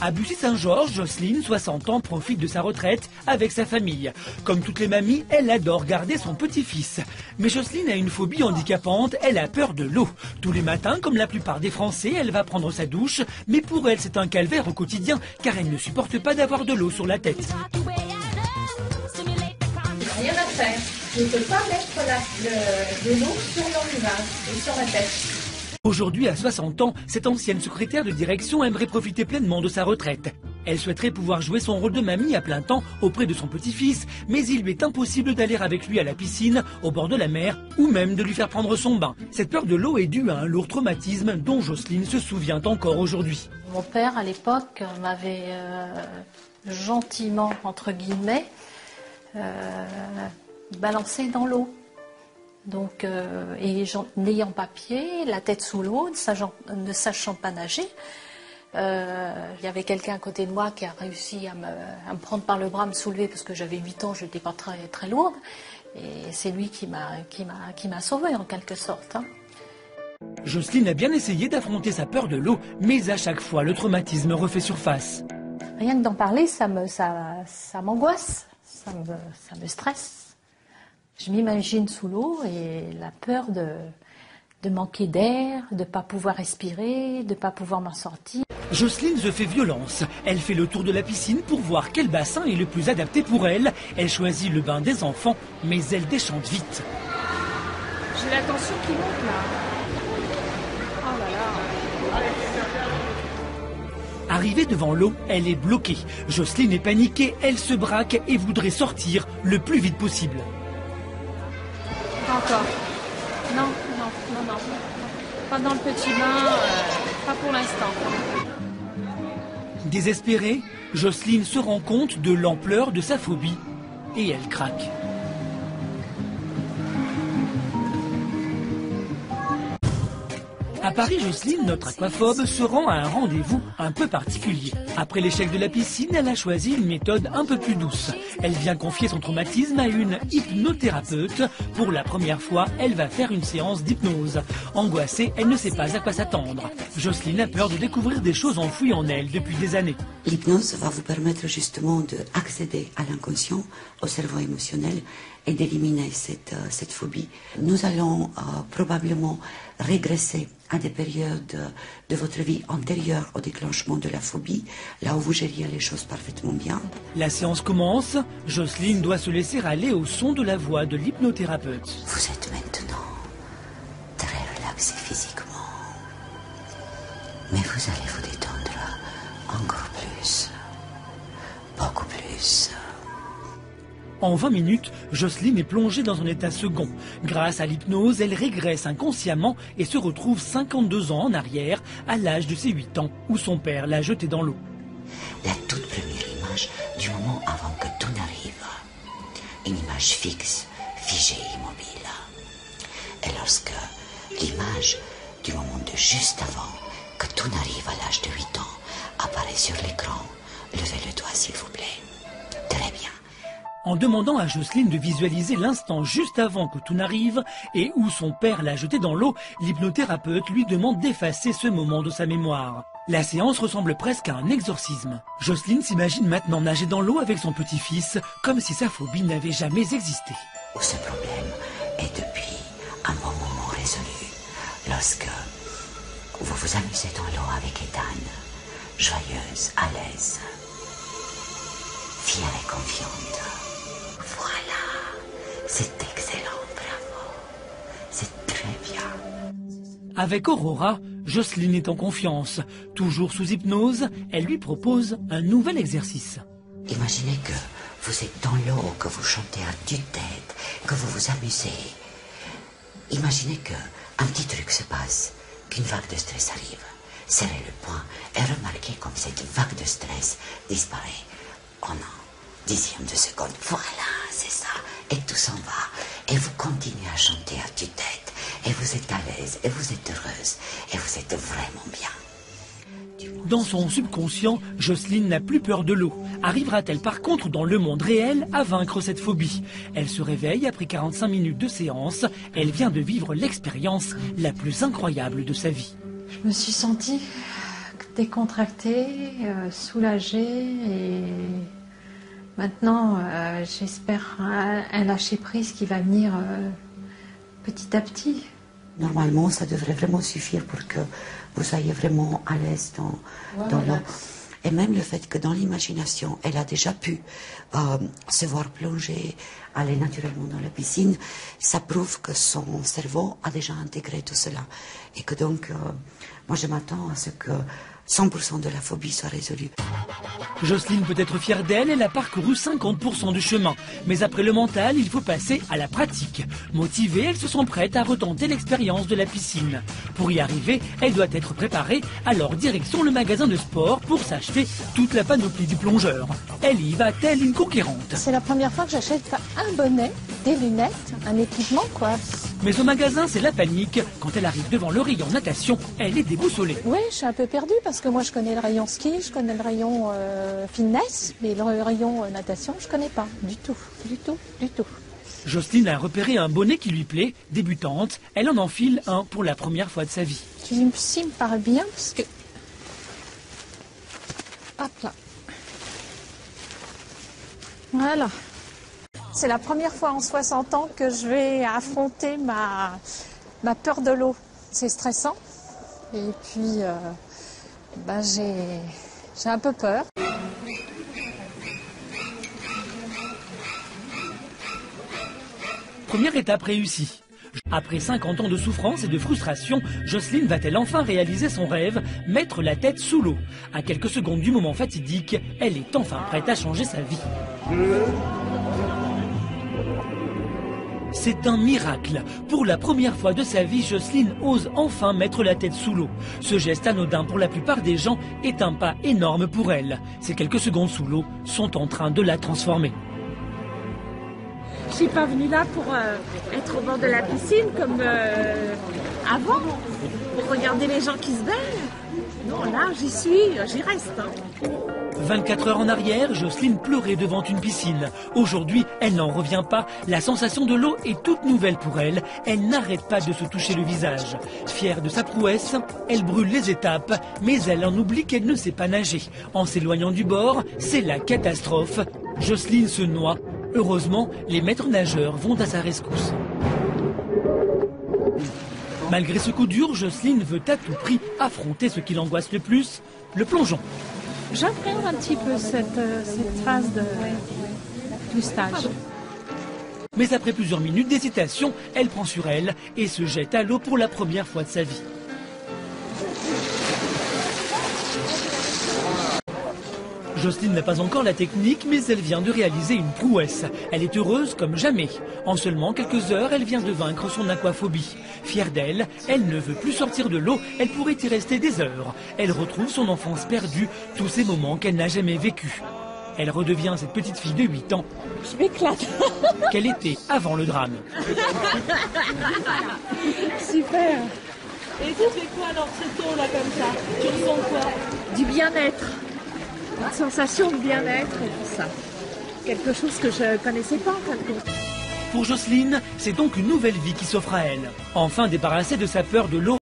À Bussy-Saint-Georges, Jocelyne, 60 ans, profite de sa retraite avec sa famille. Comme toutes les mamies, elle adore garder son petit-fils. Mais Jocelyne a une phobie handicapante, elle a peur de l'eau. Tous les matins, comme la plupart des Français, elle va prendre sa douche. Mais pour elle, c'est un calvaire au quotidien, car elle ne supporte pas d'avoir de l'eau sur la tête. Rien à faire. Je ne peux pas mettre de l'eau sur mon visage et sur la tête. Aujourd'hui, à 60 ans, cette ancienne secrétaire de direction aimerait profiter pleinement de sa retraite. Elle souhaiterait pouvoir jouer son rôle de mamie à plein temps auprès de son petit-fils, mais il lui est impossible d'aller avec lui à la piscine, au bord de la mer, ou même de lui faire prendre son bain. Cette peur de l'eau est due à un lourd traumatisme dont Jocelyne se souvient encore aujourd'hui. Mon père, à l'époque, m'avait gentiment, entre guillemets, balancé dans l'eau. Donc, n'ayant pas pied, la tête sous l'eau, ne sachant pas nager, il y avait quelqu'un à côté de moi qui a réussi à me prendre par le bras, à me soulever parce que j'avais 8 ans, je n'étais pas très, très lourde. Et c'est lui qui m'a sauvée en quelque sorte. Hein. Jocelyne a bien essayé d'affronter sa peur de l'eau, mais à chaque fois, le traumatisme refait surface. Rien que d'en parler, ça m'angoisse, ça me stresse. Je m'imagine sous l'eau et la peur de manquer d'air, de ne pas pouvoir respirer, de ne pas pouvoir m'en sortir. Jocelyne se fait violence. Elle fait le tour de la piscine pour voir quel bassin est le plus adapté pour elle. Elle choisit le bain des enfants, mais elle déchante vite. J'ai la tension qui monte là. Oh là là. Arrivée devant l'eau, elle est bloquée. Jocelyne est paniquée, elle se braque et voudrait sortir le plus vite possible. Pas encore. Non. Pas dans le petit bain, pas pour l'instant. Désespérée, Jocelyne se rend compte de l'ampleur de sa phobie et elle craque. À Paris, Jocelyne, notre aquaphobe, se rend à un rendez-vous un peu particulier. Après l'échec de la piscine, elle a choisi une méthode un peu plus douce. Elle vient confier son traumatisme à une hypnothérapeute. Pour la première fois, elle va faire une séance d'hypnose. Angoissée, elle ne sait pas à quoi s'attendre. Jocelyne a peur de découvrir des choses enfouies en elle depuis des années. L'hypnose va vous permettre justement d'accéder à l'inconscient, au cerveau émotionnel et d'éliminer cette phobie. Nous allons probablement régresser à des périodes de votre vie antérieures au déclenchement de la phobie, là où vous gériez les choses parfaitement bien. La séance commence. Jocelyne doit se laisser aller au son de la voix de l'hypnothérapeute. Vous êtes maintenant très relaxé physiquement, mais vous allez vous détendre encore plus, beaucoup plus. En 20 minutes, Jocelyne est plongée dans un état second. Grâce à l'hypnose, elle régresse inconsciemment et se retrouve 52 ans en arrière, à l'âge de ses 8 ans, où son père l'a jetée dans l'eau. La toute première image du moment avant que tout n'arrive. Une image fixe, figée, immobile. Et lorsque l'image du moment de juste avant que tout n'arrive à l'âge de 8 ans apparaît sur l'écran, levez le doigt s'il vous plaît. Très bien. En demandant à Jocelyne de visualiser l'instant juste avant que tout n'arrive et où son père l'a jetée dans l'eau, l'hypnothérapeute lui demande d'effacer ce moment de sa mémoire. La séance ressemble presque à un exorcisme. Jocelyne s'imagine maintenant nager dans l'eau avec son petit-fils, comme si sa phobie n'avait jamais existé. Ce problème est depuis un bon moment résolu. Lorsque vous vous amusez dans l'eau avec Ethan, joyeuse, à l'aise, fière et confiante. Voilà, c'est excellent, bravo, c'est très bien. Avec Aurora, Jocelyne est en confiance. Toujours sous hypnose, elle lui propose un nouvel exercice. Imaginez que vous êtes dans l'eau, que vous chantez à tue-tête, que vous vous amusez. Imaginez qu'un petit truc se passe, qu'une vague de stress arrive. Serrez le poing et remarquez comme cette vague de stress disparaît en un dixième de seconde. Voilà, c'est ça. Et tout s'en va. Et vous continuez à chanter à tue-tête. Et vous êtes à l'aise. Et vous êtes heureuse. Et vous êtes vraiment bien. Dans son subconscient, Jocelyne n'a plus peur de l'eau. Arrivera-t-elle par contre dans le monde réel à vaincre cette phobie? Elle se réveille après 45 minutes de séance. Elle vient de vivre l'expérience la plus incroyable de sa vie. Je me suis sentie décontractée, soulagée et maintenant j'espère un lâcher-prise qui va venir petit à petit. Normalement, ça devrait vraiment suffire pour que vous soyez vraiment à l'aise dans l'eau. Et même le fait que dans l'imagination, elle a déjà pu se voir plonger, aller naturellement dans la piscine, ça prouve que son cerveau a déjà intégré tout cela. Et que donc, moi je m'attends à ce que 100% de la phobie soit résolue. Jocelyne peut être fière d'elle, elle a parcouru 50% du chemin. Mais après le mental, il faut passer à la pratique. Motivée, elle se sent prête à retenter l'expérience de la piscine. Pour y arriver, elle doit être préparée, alors direction le magasin de sport pour s'acheter toute la panoplie du plongeur. Elle y va telle une conquérante. C'est la première fois que j'achète un bonnet, des lunettes, un équipement quoi. Mais au magasin, c'est la panique. Quand elle arrive devant le rayon natation, elle est déboussolée. Oui, je suis un peu perdue parce que moi je connais le rayon ski, je connais le rayon fitness, mais le rayon natation, je connais pas du tout. Jocelyne a repéré un bonnet qui lui plaît, débutante. Elle en enfile un pour la première fois de sa vie. Celui-ci me paraît bien parce que... Hop là. Voilà. C'est la première fois en 60 ans que je vais affronter ma peur de l'eau. C'est stressant. Et puis, j'ai un peu peur. Première étape réussie. Après 50 ans de souffrance et de frustration, Jocelyne va-t-elle enfin réaliser son rêve, mettre la tête sous l'eau? À quelques secondes du moment fatidique, elle est enfin prête à changer sa vie. C'est un miracle. Pour la première fois de sa vie, Jocelyne ose enfin mettre la tête sous l'eau. Ce geste anodin pour la plupart des gens est un pas énorme pour elle. Ces quelques secondes sous l'eau sont en train de la transformer. Je suis pas venue là pour être au bord de la piscine comme avant, pour regarder les gens qui se baignent. Non, là, j'y reste. 24 heures en arrière, Jocelyne pleurait devant une piscine. Aujourd'hui, elle n'en revient pas. La sensation de l'eau est toute nouvelle pour elle. Elle n'arrête pas de se toucher le visage. Fière de sa prouesse, elle brûle les étapes, mais elle en oublie qu'elle ne sait pas nager. En s'éloignant du bord, c'est la catastrophe. Jocelyne se noie. Heureusement, les maîtres nageurs vont à sa rescousse. Malgré ce coup dur, Jocelyne veut à tout prix affronter ce qui l'angoisse le plus, le plongeon. J'appréhende un petit peu cette phase du stage. Mais après plusieurs minutes d'hésitation, elle prend sur elle et se jette à l'eau pour la première fois de sa vie. Jocelyne n'a pas encore la technique, mais elle vient de réaliser une prouesse. Elle est heureuse comme jamais. En seulement quelques heures, elle vient de vaincre son aquaphobie. Fière d'elle, elle ne veut plus sortir de l'eau, elle pourrait y rester des heures. Elle retrouve son enfance perdue, tous ces moments qu'elle n'a jamais vécus. Elle redevient cette petite fille de 8 ans. Je m'éclate. Qu'elle était avant le drame. Super. Et tu fais quoi alors cette eau là comme ça? Tu ressens quoi? Du bien-être. Une sensation de bien-être et tout ça. Quelque chose que je connaissais pas en fin de compte. Pour Jocelyne, c'est donc une nouvelle vie qui s'offre à elle. Enfin débarrassée de sa peur de l'eau,